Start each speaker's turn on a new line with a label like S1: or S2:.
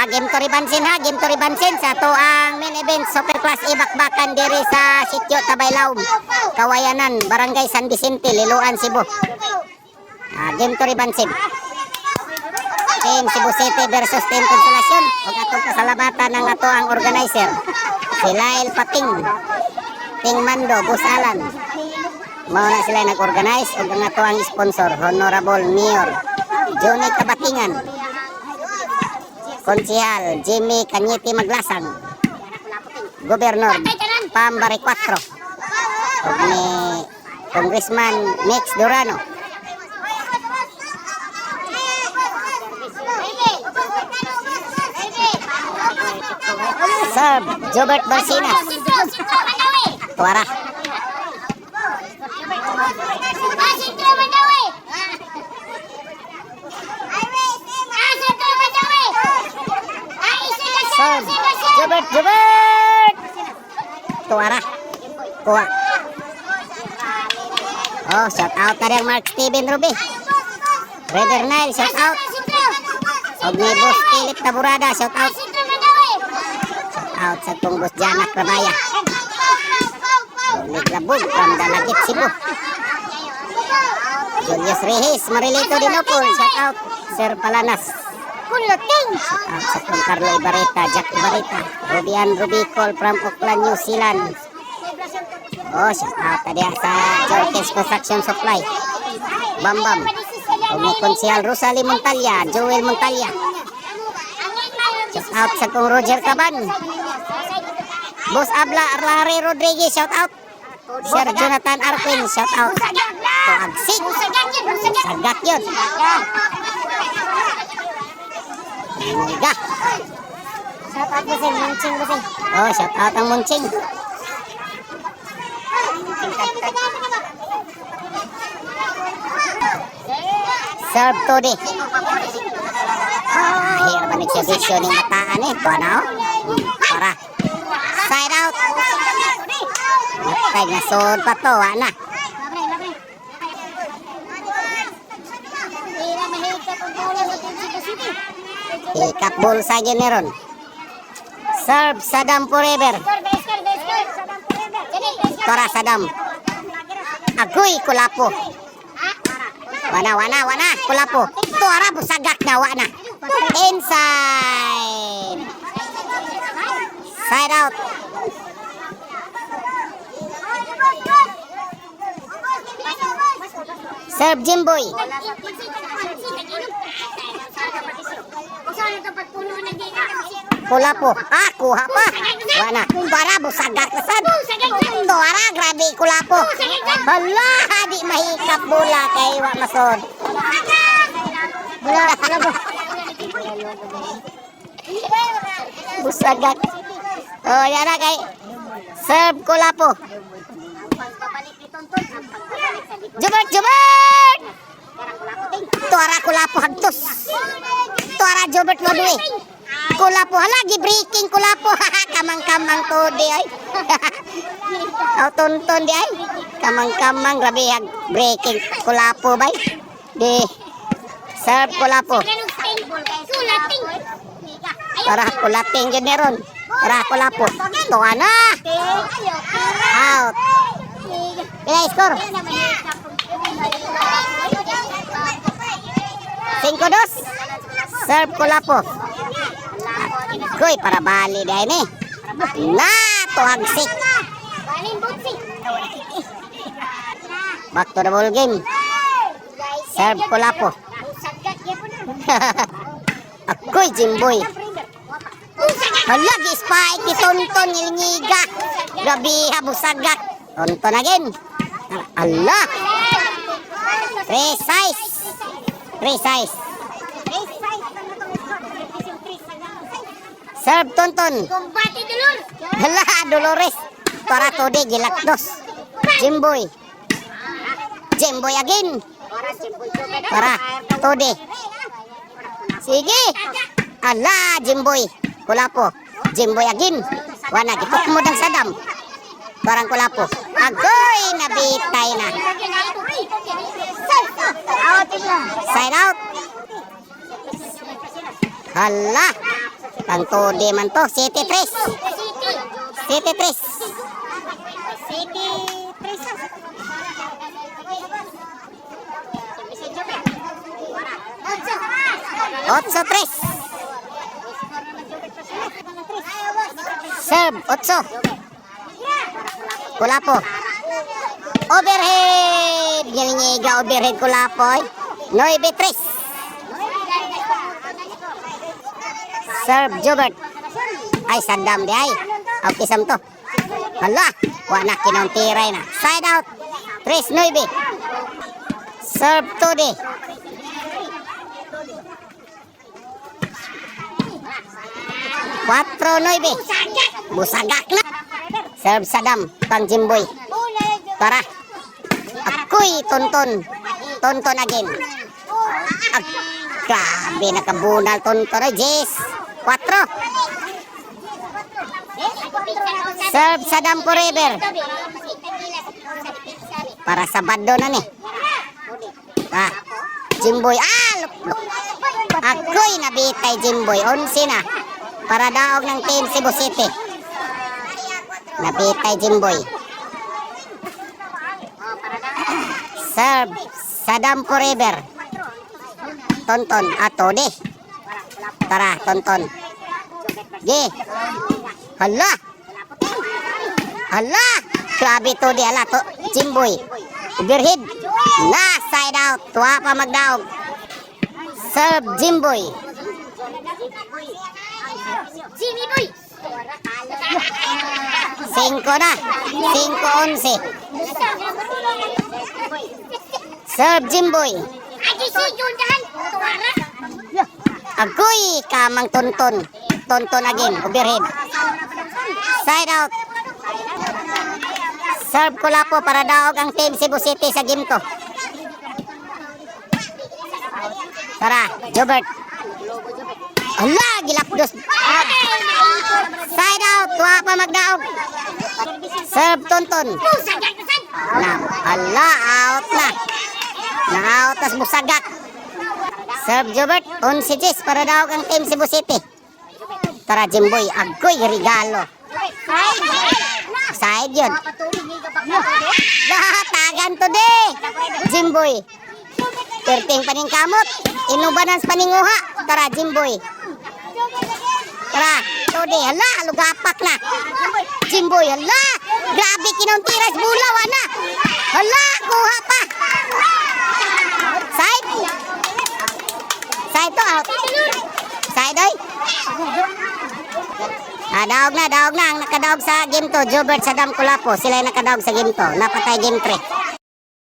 S1: Game to ribansin ha, game to ribansin sa to ang main event Super Class Ibakbakan diri sa Sitio Tabaylaw, Kawayanan, Barangay San Vicente, Liloan, Cebu. Game to ribansin. Team Cebu City versus Team Consolacion. Ug atong pasalamatan ng ato ang organizer, si Lail Pating, Ting Mando, Bus Alan. Mao na sila nag-organize ug ang ato ang sponsor, Honorable Mayor Johnny Kabatingan, Konsehal Jimmy Cañete Maglasang, Gobernador Pam Baricuatro, ug ni Congressman Mix Durano. Serve Jobert Barsinas. Tuara. Serve Jobert. Tuara. Kuha. Oh, shout out na rin Mark Steven Ruby. Brother Nile, shout out. Og ni Boss Philip Taburada, shout out. Out sa tong Boss Janak Rabaya. Naglabog from Dalagit, Cebu. Julius Rehis, Marilito Dinopol, shout out. Sir Palanas. Kulating. Shout out sa tong Carlo Ibarita, Jack Ibarita. Rubian Rubicol from Auckland, New Zealand. Oh, shout out tadi sa Jorkins Construction Supply. Bambam. Og ni Konsehal Rosalie Montalya, Joel Montalya. Shout out sa kong Roger Caban. Boss Abla Arlari Rodriguez, shout out. Sir Jonathan Arquin, shout out. Tuagsik. Sagat yun. Mega. Shout out Busing, Munching Busing. Oh, shout out ang Munching. Serve Todi. Ahir ba nagsabisyo ni mataan eh. Ito na oh. Para. Side out. Matay na sod pa to. Wala. Hikap bulsa dyan meron. Serve Saddam Forever. Tora Saddam. Agoy Kulapo. Wana. Kulapo. Tora busagak na. Wana. Inside. Side out. Serve Jimboy. Kulapo. Kuha pa. Wana. Para busagak na sad. Tora grabe Kulapo. Hala, di mahikap bola kay wa masod. Bola. Busagak. Oh, yan na kay serve Kulapo. Jobert! Tuara Kulapo hagtos. Tuara Jobert Lodwe. Kulapo halagi breaking Kulapo. Kamang-kamang to di ay. Aw tonton di ay. Kamang-kamang grabe hag breaking Kulapo bay. Di serve Kulapo. Para Kulating yun meron. Para Kulapo. Tuwa na. Out. Pila score? 5-2. Serve Kulapo. Koy para bali dahil ni. Na tuhagsik. Back to the ball game. Serve Kulapo. Ako'y Jimboy. Halagi spike ni Tonton Ilngiga. Gabi habusagat. Tonton again. Allah. Precise. Serve Tonton. Hala Dolores. Para Todi Gilakdos. Jimboy again. Para Todi. Sige. Allah Jimboy. Kulapo. Jimboy again. Wana gituk mo dang Saddam. Barang Kulapo. Agoy nabitay na. Side out. Hala. Pang 2D man to. City 3. City 3. City 8-3. Serve 8. Kulapo. Overhead. Nyenyega overhead Kulapo. 9-3. Serve Jobert. Ay Saddam di ay. Okay sam to. Hala, wa na kinontiray na. Side out. 3-9. Serve 2D. 4-9. Busagak na. Serve Saddam pang Jimboy. Tara. Ako'y tonton. Tonton again. Grabe nakabunal tonton. Jess. 4. Serve Saddam forever. Para sa bado na ni. Jimboy. Luk. Ako'y nabitay Jimboy. 11 na. Para daog ng team Cebu City. Nabitay Jimboy. Serve Saddam forever. Tonton. Tode. Tara, tonton. Ge. Hala. Hala. Grabe to di ala to. Jimboy. Overhead. Na side out. Tuwa pa magdaog. Serve Jimboy. Jimmy boy. 5 na. 5-11. Serve Jimboy. Agoy kamang tonton. Tonton again. Overhead. Side out. Serve Kulapo para daog ang team Cebu City sa game to. Tara, Jobert. Ala, gilapdos. Side out. Tuwa pa magdaog. Serve tonton. Ala, out na. Na-out as busagak. Serve Jobert. 11 Jess para daog ang team Cebu City. Tara, Jimboy. Agoy, regalo. Side yun. Tagan to de. Jimboy. Perting paning kamot. Inubanans paninguha. Tara, Jimboy. Tara, to de. Hala, lugapak na. Jimboy, hala. Grabe kinontiras bulaw na. Hala, kuha pa. Side. Side to out. Side oy. Daog na ang nakadaog sa game to. Jobert Saddam Kulapo. Sila yung nakadaog sa game to. Napatay game 3.